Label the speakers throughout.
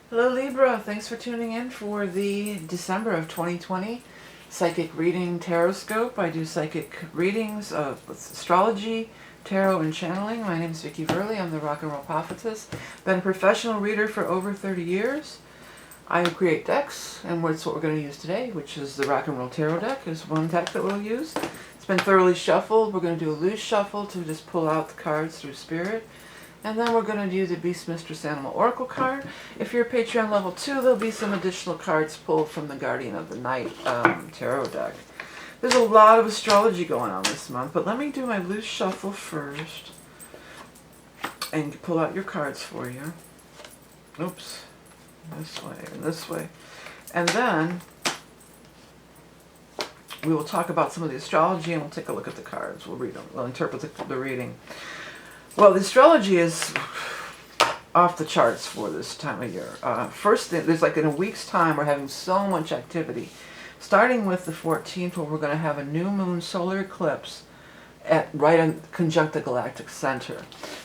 Speaker 1: Hello Libra, thanks for tuning in for the December of 2020 Psychic Reading Taroscope. I do psychic readings with astrology, tarot, and channeling. My name is Vickieverlie. I'm the rock and roll prophetess. Been a professional reader for over 30 years. I create decks, and that's what we're going to use today, which is the rock and roll tarot deck is one deck that we'll use. It's been thoroughly shuffled. We're going to do a loose shuffle to just pull out the cards through spirit. And then we're going to do the Beast Mistress Animal Oracle card. If you're Patreon level 2, there'll be some additional cards pulled from the Guardian of the Night tarot deck. There's a lot of astrology going on this month, but let me do my loose shuffle first and pull out your cards for you. Oops. This way and this way. And then we will talk about some of the astrology and we'll take a look at the cards. We'll read them. We'll interpret the reading. Well, the astrology is off the charts for this time of year. First, there's like in a week's time, we're having so much activity. Starting with the 14th, where we're going to have a new moon solar eclipse right in conjunct the galactic center.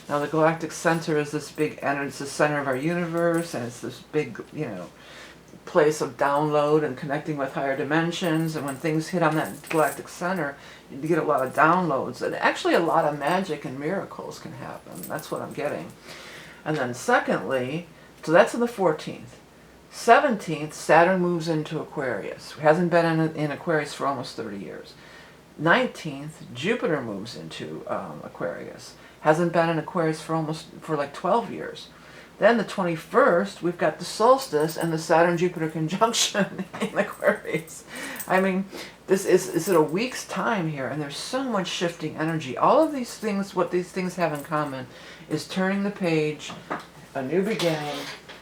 Speaker 1: Now, the galactic center is this big energy, it's the center of our universe, and it's this big, place of download and connecting with higher dimensions. And when things hit on that galactic center, you get a lot of downloads, and actually a lot of magic and miracles can happen. That's what I'm getting. And then secondly, so that's on the 14th. 17th, Saturn moves into Aquarius. It hasn't been in Aquarius for almost 30 years. 19th, Jupiter moves into Aquarius. Hasn't been in Aquarius for like 12 years. Then the 21st, we've got the solstice and the Saturn-Jupiter conjunction in Aquarius. I mean, this is in a week's time here, and there's so much shifting energy. All of these things, what these things have in common is turning the page, a new beginning,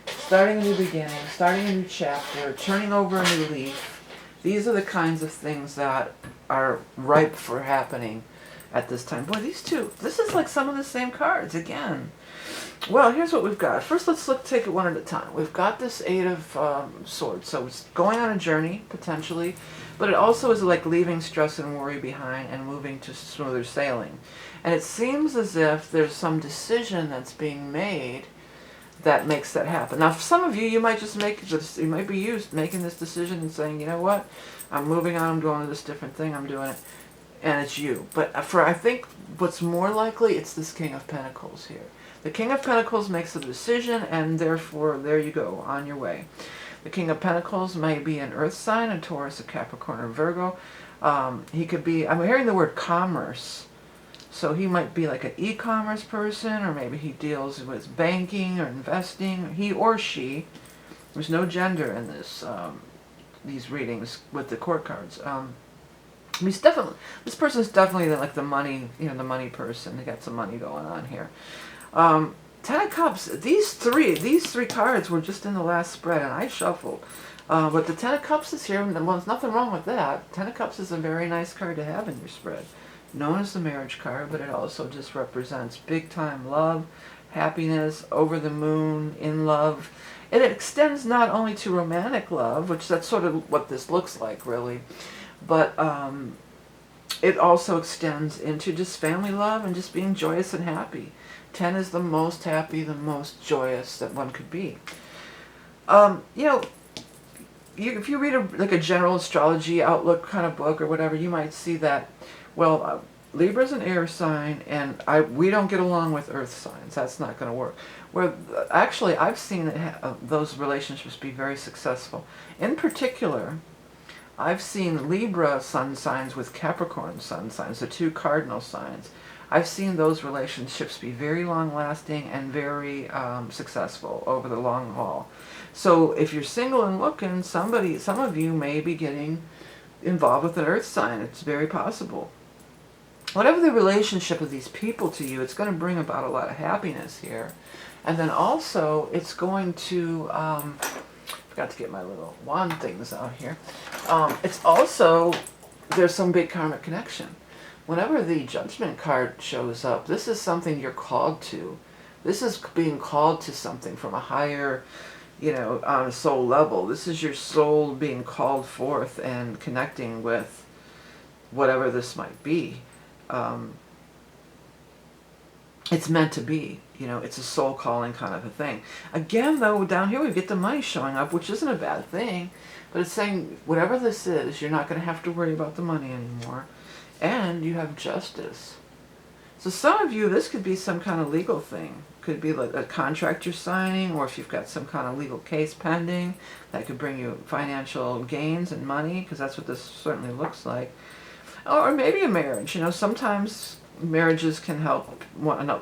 Speaker 1: starting a new beginning, starting a new chapter, turning over a new leaf. These are the kinds of things that are ripe for happening at this time. Boy, these two, this is like some of the same cards again. Well, here's what we've got. First, let's take it one at a time. We've got this Eight of Swords, so it's going on a journey, potentially, but it also is like leaving stress and worry behind and moving to smoother sailing. And it seems as if there's some decision that's being made that makes that happen. Now, for some of you, you might just make this, you might be making this decision and saying, you know what, I'm moving on, I'm going to this different thing, I'm doing it, and it's you. But I think what's more likely, it's this King of Pentacles here. The King of Pentacles makes a decision, and therefore, there you go, on your way. The King of Pentacles may be an Earth sign, a Taurus, a Capricorn, or Virgo. He could be, I'm hearing the word commerce. So he might be like an e-commerce person, or maybe he deals with banking or investing. He or she, there's no gender in these readings with the court cards. This person's definitely like the money, the money person. They got some money going on here. Ten of Cups, these three cards were just in the last spread, and I shuffled. But the Ten of Cups is here, and there's nothing wrong with that. Ten of Cups is a very nice card to have in your spread. Known as the marriage card, but it also just represents big-time love, happiness, over the moon, in love. And it extends not only to romantic love, which that's sort of what this looks like, really, but it also extends into just family love and just being joyous and happy. 10 is the most happy, the most joyous that one could be. If you read a general astrology outlook kind of book or whatever, you might see that, well, Libra is an air sign, and we don't get along with earth signs. That's not going to work. Where actually, I've seen those relationships be very successful. In particular, I've seen Libra sun signs with Capricorn sun signs, the two cardinal signs. I've seen those relationships be very long-lasting and very successful over the long haul. So if you're single and looking, some of you may be getting involved with an earth sign. It's very possible. Whatever the relationship of these people to you, it's going to bring about a lot of happiness here. And then also, it's going to, forgot to get my little wand things out here. It's also, there's some big karmic connection. Whenever the Judgment card shows up, this is something you're called to. This is being called to something from a higher, on a soul level. This is your soul being called forth and connecting with whatever this might be. it's meant to be. You know, it's a soul calling kind of a thing. Again, though, down here we get the money showing up, which isn't a bad thing. But it's saying, whatever this is, you're not going to have to worry about the money anymore. And you have justice. So some of you, this could be some kind of legal thing. Could be like a contract you're signing, or if you've got some kind of legal case pending, that could bring you financial gains and money, because that's what this certainly looks like. Or maybe a marriage. You know, sometimes marriages can help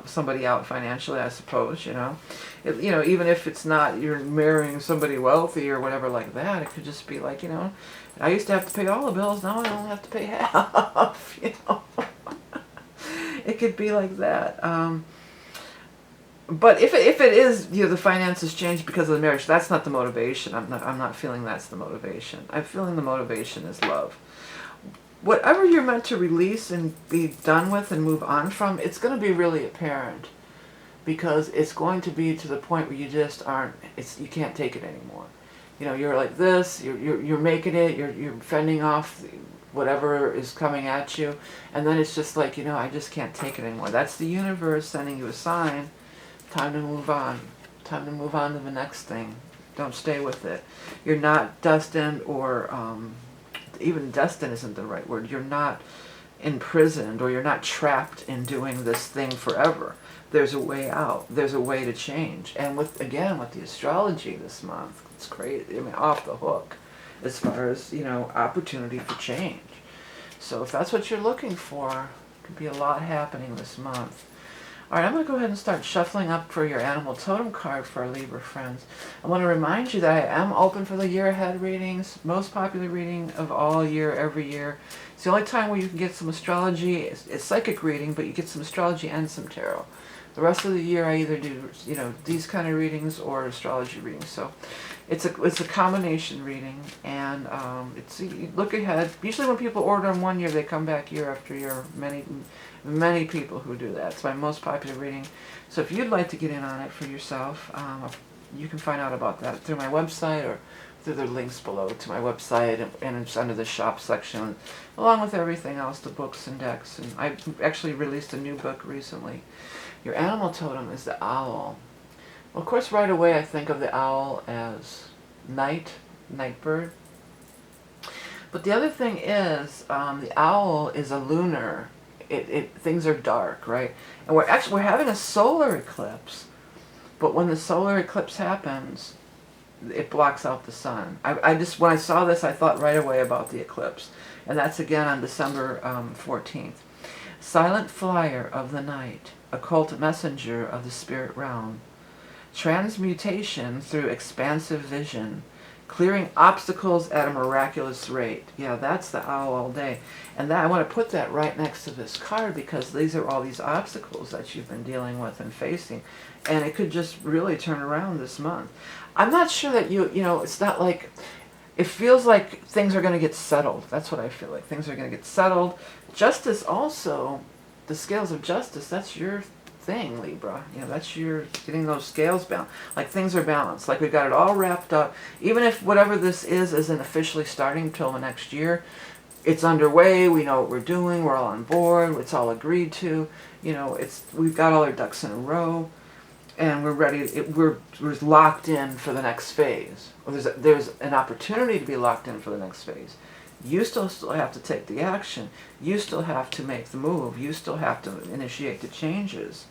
Speaker 1: somebody out financially, I suppose, you know. You know, even if it's not you're marrying somebody wealthy or whatever like that, it could just be like, you know, I used to have to pay all the bills, now I only have to pay half, you know. It could be like that. But if it is, you know, the finances change because of the marriage, that's not the motivation. I'm not feeling that's the motivation. I'm feeling the motivation is love. Whatever you're meant to release and be done with and move on from, it's going to be really apparent, because it's going to be to the point where you just aren't, you can't take it anymore. You know, you're like this, you're making it, you're fending off whatever is coming at you, and then it's just like, you know, I just can't take it anymore. That's the universe sending you a sign. Time to move on. Time to move on to the next thing. Don't stay with it. You're not destined, or even destined isn't the right word. You're not imprisoned, or you're not trapped in doing this thing forever. There's a way out. There's a way to change. And with the astrology this month, it's crazy. I mean, off the hook as far as, you know, opportunity for change. So if that's what you're looking for, could be a lot happening this month. All right, I'm going to go ahead and start shuffling up for your animal totem card for our Libra friends. I want to remind you that I am open for the year ahead readings, most popular reading of all year, every year. It's the only time where you can get some astrology. It's psychic reading, but you get some astrology and some tarot. The rest of the year I either do, you know, these kind of readings or astrology readings. So it's a combination reading, and you look ahead. Usually when people order them 1 year, they come back year after year. Many people who do that. It's my most popular reading. So if you'd like to get in on it for yourself, you can find out about that through my website or through the links below to my website, and it's under the shop section, along with everything else, the books and decks. And I actually released a new book recently. Your animal totem is the owl. Well, of course, right away I think of the owl as night bird. But the other thing is, the owl is a lunar. Things are dark, right? And we're having a solar eclipse, but when the solar eclipse happens, it blocks out the sun. When I saw this, I thought right away about the eclipse, and that's again on December 14th. Silent flyer of the night, occult messenger of the spirit realm, transmutation through expansive vision, clearing obstacles at a miraculous rate. Yeah, that's the owl all day. And I want to put that right next to this card, because these are all these obstacles that you've been dealing with and facing. And it could just really turn around this month. I'm not sure that you know, it's not like, it feels like things are going to get settled. That's what I feel like. Things are going to get settled. Justice also, the scales of justice, that's your thing, Libra. You know, that's your getting those scales balanced. Like things are balanced. Like we've got it all wrapped up. Even if whatever this is isn't officially starting until the next year, it's underway. We know what we're doing. We're all on board. It's all agreed to. You know, we've got all our ducks in a row, and we're ready. We're locked in for the next phase. There's an opportunity to be locked in for the next phase. You still have to take the action. You still have to make the move. You still have to initiate the changes.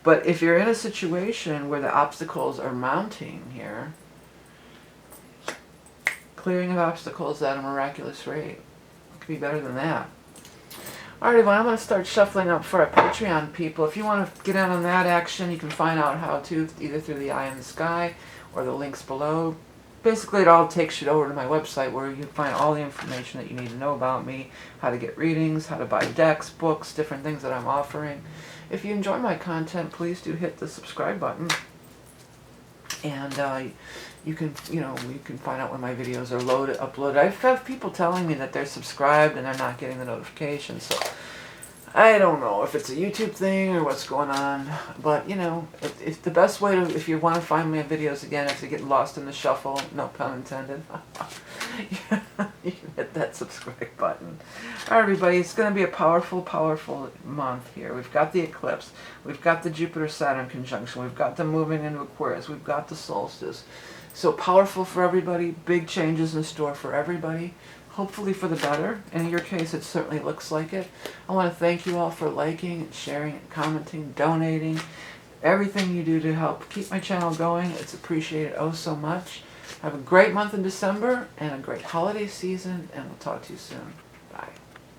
Speaker 1: But if you're in a situation where the obstacles are mounting here, clearing of obstacles at a miraculous rate. It could be better than that. Alright, well, I'm going to start shuffling up for our Patreon people. If you want to get in on that action, you can find out how to either through the eye in the sky or the links below. Basically, it all takes you over to my website, where you can find all the information that you need to know about me, how to get readings, how to buy decks, books, different things that I'm offering. If you enjoy my content, please do hit the subscribe button, and you can find out when my videos are uploaded. I've had people telling me that they're subscribed and they're not getting the notifications, so I don't know if it's a YouTube thing or what's going on, but, you know, it's the best way to, if you want to find my videos again, if you get lost in the shuffle, no pun intended, you can hit that subscribe button. All right, everybody, it's going to be a powerful, powerful month here. We've got the eclipse. We've got the Jupiter-Saturn conjunction. We've got the moving into Aquarius. We've got the solstice. So powerful for everybody. Big changes in store for everybody. Hopefully for the better. In your case, it certainly looks like it. I want to thank you all for liking and sharing and commenting, donating. Everything you do to help keep my channel going. It's appreciated oh so much. Have a great month in December and a great holiday season, and we'll talk to you soon. Bye.